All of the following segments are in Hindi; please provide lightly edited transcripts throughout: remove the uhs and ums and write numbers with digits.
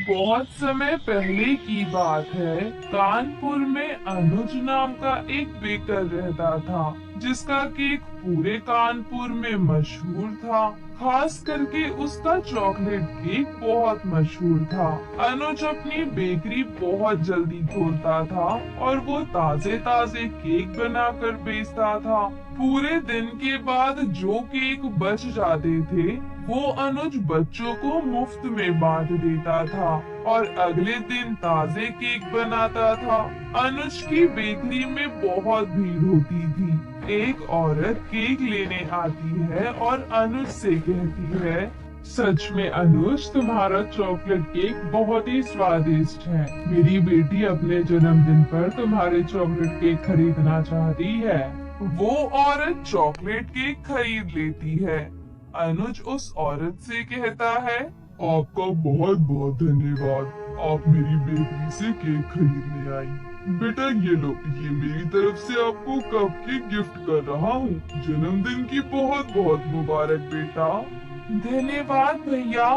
बहुत समय पहले की बात है। कानपुर में अनुज नाम का एक बेकर रहता था, जिसका केक पूरे कानपुर में मशहूर था। खास करके उसका चॉकलेट केक बहुत मशहूर था। अनुज अपनी बेकरी बहुत जल्दी खोलता था और वो ताजे ताजे केक बनाकर बेचता था। पूरे दिन के बाद जो केक बच जाते थे वो अनुज बच्चों को मुफ्त में बांट देता था और अगले दिन ताजे केक बनाता था। अनुज की बेकरी में बहुत भीड़ होती थी। एक औरत केक लेने आती है और अनुज से कहती है, सच में अनुज, तुम्हारा चॉकलेट केक बहुत ही स्वादिष्ट है। मेरी बेटी अपने जन्मदिन पर तुम्हारे चॉकलेट केक खरीदना चाहती है। वो औरत चॉकलेट केक खरीद लेती है। अनुज उस औरत से कहता है, आपका बहुत बहुत धन्यवाद, आप मेरी बेकरी से केक खरीदने आई। बेटा ये लो, ये मेरी तरफ से आपको कप केक गिफ्ट कर रहा हूँ। जन्मदिन की बहुत बहुत मुबारक बेटा। धन्यवाद भैया।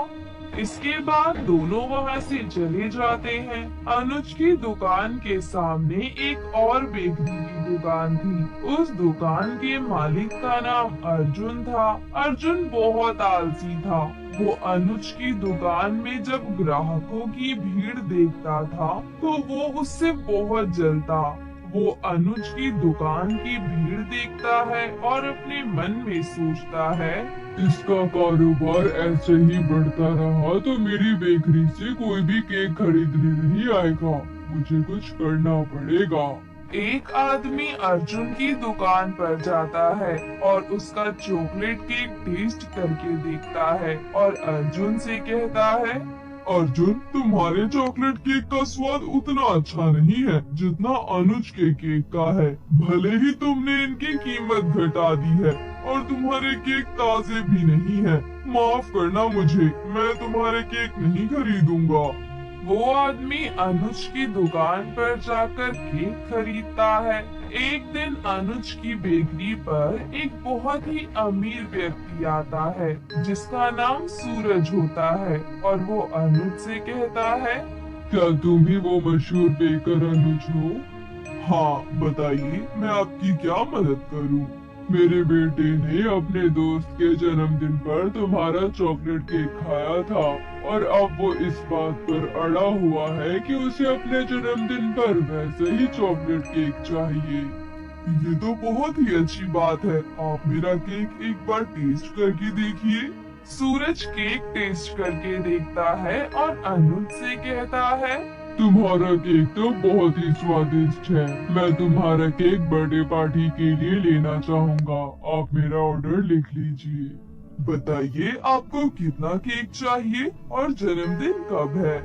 इसके बाद दोनों वहाँ से चले जाते हैं। अनुज की दुकान के सामने एक और बेकरी की दुकान थी। उस दुकान के मालिक का नाम अर्जुन था। अर्जुन बहुत आलसी था। वो अनुज की दुकान में जब ग्राहकों की भीड़ देखता था तो वो उससे बहुत जलता। वो अनुज की दुकान की भीड़ देखता है और अपने मन में सोचता है, इसका कारोबार ऐसे ही बढ़ता रहा तो मेरी बेकरी से कोई भी केक खरीदने नहीं आएगा। मुझे कुछ करना पड़ेगा। एक आदमी अर्जुन की दुकान पर जाता है और उसका चॉकलेट केक टेस्ट करके देखता है और अर्जुन से कहता है, अर्जुन, तुम्हारे चॉकलेट केक का स्वाद उतना अच्छा नहीं है जितना अनुज के केक का है। भले ही तुमने इनकी कीमत घटा दी है और तुम्हारे केक ताजे भी नहीं है। माफ करना मुझे, मैं तुम्हारे केक नहीं खरीदूंगा। वो आदमी अनुज की दुकान पर जाकर केक खरीदता है। एक दिन अनुज की बेकरी पर एक बहुत ही अमीर व्यक्ति आता है, जिसका नाम सूरज होता है और वो अनुज से कहता है, क्या तुम ही वो मशहूर बेकर अनुज हो? हाँ, बताइए, मैं आपकी क्या मदद करूँ? मेरे बेटे ने अपने दोस्त के जन्मदिन पर तुम्हारा चॉकलेट केक खाया था और अब वो इस बात पर अड़ा हुआ है कि उसे अपने जन्मदिन पर वैसे ही चॉकलेट केक चाहिए। ये तो बहुत ही अच्छी बात है। आप मेरा केक एक बार टेस्ट करके देखिए। सूरज केक टेस्ट करके देखता है और अनुज से कहता है, तुम्हारा केक तो बहुत ही स्वादिष्ट है। मैं तुम्हारा केक बर्थडे पार्टी के लिए लेना चाहूँगा। आप मेरा ऑर्डर लिख लीजिए। बताइए, आपको कितना केक चाहिए और जन्मदिन कब है?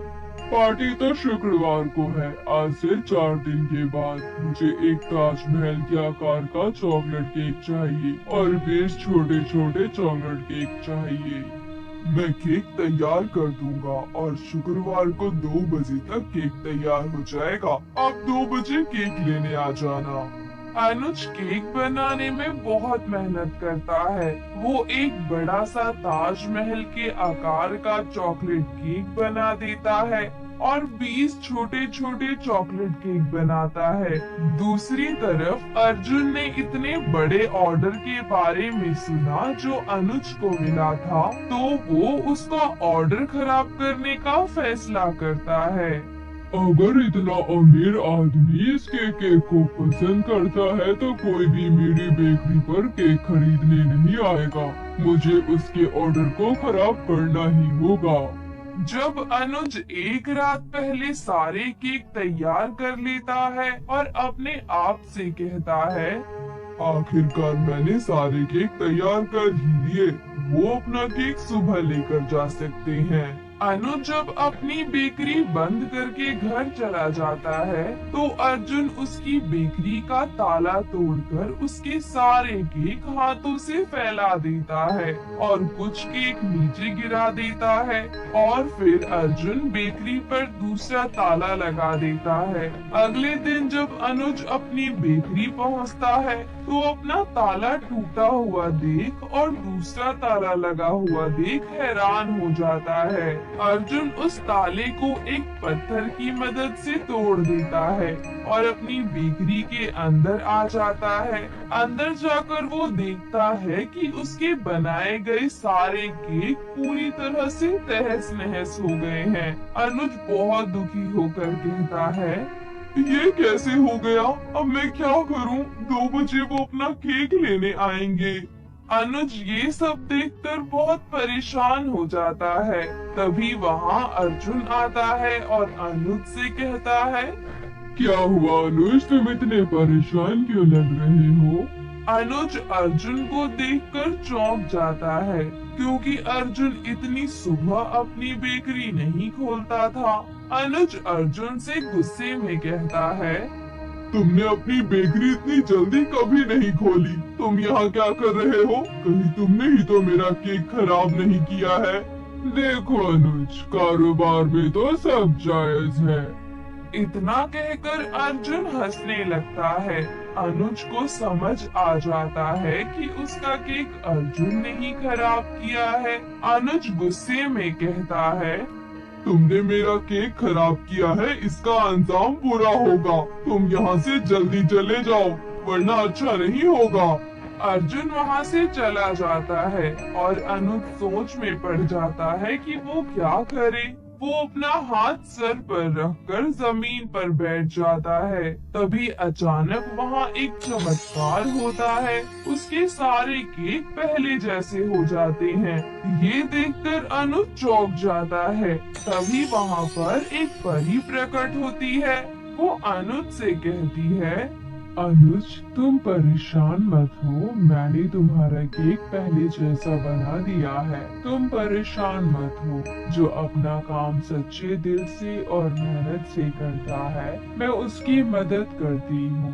पार्टी तो शुक्रवार को है, आज से 4 दिन के बाद। मुझे एक ताजमहल के आकार का चॉकलेट केक चाहिए और 20 छोटे छोटे चॉकलेट केक चाहिए। मैं केक तैयार कर दूंगा और शुक्रवार को 2 बजे तक केक तैयार हो जाएगा। आप 2 बजे केक लेने आ जाना। अनुज केक बनाने में बहुत मेहनत करता है। वो एक बड़ा सा ताजमहल के आकार का चॉकलेट केक बना देता है और 20 छोटे छोटे चॉकलेट केक बनाता है। दूसरी तरफ अर्जुन ने इतने बड़े ऑर्डर के बारे में सुना जो अनुज को मिला था, तो वो उसका ऑर्डर खराब करने का फैसला करता है। अगर इतना अमीर आदमी इस केक को पसंद करता है तो कोई भी मेरी बेकरी पर केक खरीदने नहीं आएगा। मुझे उसके ऑर्डर को खराब करना ही होगा। जब अनुज एक रात पहले सारे केक तैयार कर लेता है और अपने आप से कहता है, आखिरकार मैंने सारे केक तैयार कर ही लिए। वो अपना केक सुबह लेकर जा सकते हैं। अनुज जब अपनी बेकरी बंद करके घर चला जाता है तो अर्जुन उसकी बेकरी का ताला तोड़कर उसके सारे केक हाथों से फैला देता है और कुछ केक नीचे गिरा देता है और फिर अर्जुन बेकरी पर दूसरा ताला लगा देता है। अगले दिन जब अनुज अपनी बेकरी पहुंचता है तो अपना ताला टूटा हुआ देख और दूसरा ताला लगा हुआ देख हैरान हो जाता है। अर्जुन उस ताले को एक पत्थर की मदद से तोड़ देता है और अपनी बेकरी के अंदर आ जाता है। अंदर जाकर वो देखता है कि उसके बनाए गए सारे केक पूरी तरह से तहस नहस हो गए हैं। अनुज बहुत दुखी होकर कहता है, ये कैसे हो गया? अब मैं क्या करूं? 2 बजे वो अपना केक लेने आएंगे। अनुज ये सब देखकर बहुत परेशान हो जाता है। तभी वहाँ अर्जुन आता है और अनुज से कहता है, क्या हुआ अनुज, तुम इतने परेशान क्यों लग रहे हो? अनुज अर्जुन को देखकर चौंक जाता है क्योंकि अर्जुन इतनी सुबह अपनी बेकरी नहीं खोलता था। अनुज अर्जुन से गुस्से में कहता है, तुमने अपनी बेकरी इतनी जल्दी कभी नहीं खोली। तुम यहाँ क्या कर रहे हो? कहीं तुमने ही तो मेरा केक खराब नहीं किया है? देखो अनुज, कारोबार में तो सब जायज है। इतना कहकर अर्जुन हंसने लगता है। अनुज को समझ आ जाता है कि उसका केक अर्जुन ने ही खराब किया है। अनुज गुस्से में कहता है, तुमने मेरा केक खराब किया है, इसका अंजाम बुरा होगा। तुम यहाँ से जल्दी चले जाओ वरना अच्छा नहीं होगा। अर्जुन वहाँ से चला जाता है और अनुज सोच में पड़ जाता है कि वो क्या करे। वो अपना हाथ सर पर रखकर जमीन पर बैठ जाता है। तभी अचानक वहाँ एक चमत्कार होता है। उसके सारे केक पहले जैसे हो जाते हैं। ये देखकर अनुज चौंक जाता है। तभी वहाँ पर एक परी प्रकट होती है। वो अनुज से कहती है, अनुज तुम परेशान मत हो, मैंने तुम्हारा केक पहले जैसा बना दिया है। तुम परेशान मत हो। जो अपना काम सच्चे दिल से और मेहनत से करता है, मैं उसकी मदद करती हूँ।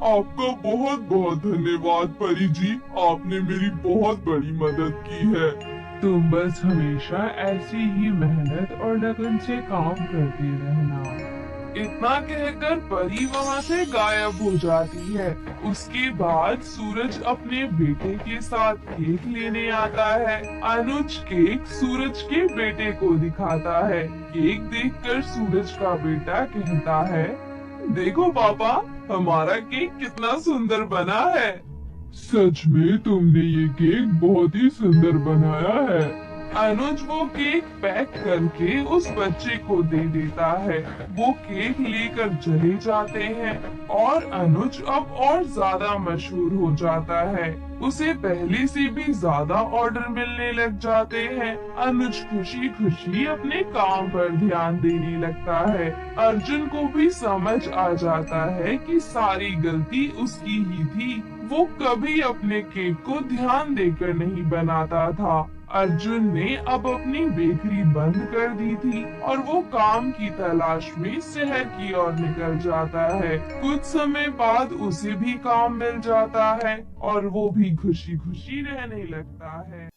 आपका बहुत बहुत धन्यवाद परी जी, आपने मेरी बहुत बड़ी मदद की है। तुम बस हमेशा ऐसी ही मेहनत और लगन से काम करते रहना। इतना कहकर परी वहाँ से गायब हो जाती है। उसके बाद सूरज अपने बेटे के साथ केक लेने आता है। अनुज केक सूरज के बेटे को दिखाता है। केक देखकर सूरज का बेटा कहता है, देखो पापा, हमारा केक कितना सुंदर बना है। सच में तुमने ये केक बहुत ही सुंदर बनाया है। अनुज वो केक पैक करके उस बच्चे को दे देता है। वो केक लेकर चले जाते हैं और अनुज अब और ज्यादा मशहूर हो जाता है। उसे पहले से भी ज्यादा ऑर्डर मिलने लग जाते हैं। अनुज खुशी खुशी अपने काम पर ध्यान देने लगता है। अर्जुन को भी समझ आ जाता है कि सारी गलती उसकी ही थी। वो कभी अपने केक को ध्यान देकर नहीं बनाता था। अर्जुन ने अब अपनी बेकरी बंद कर दी थी और वो काम की तलाश में शहर की ओर निकल जाता है। कुछ समय बाद उसे भी काम मिल जाता है और वो भी खुशी खुशी रहने लगता है।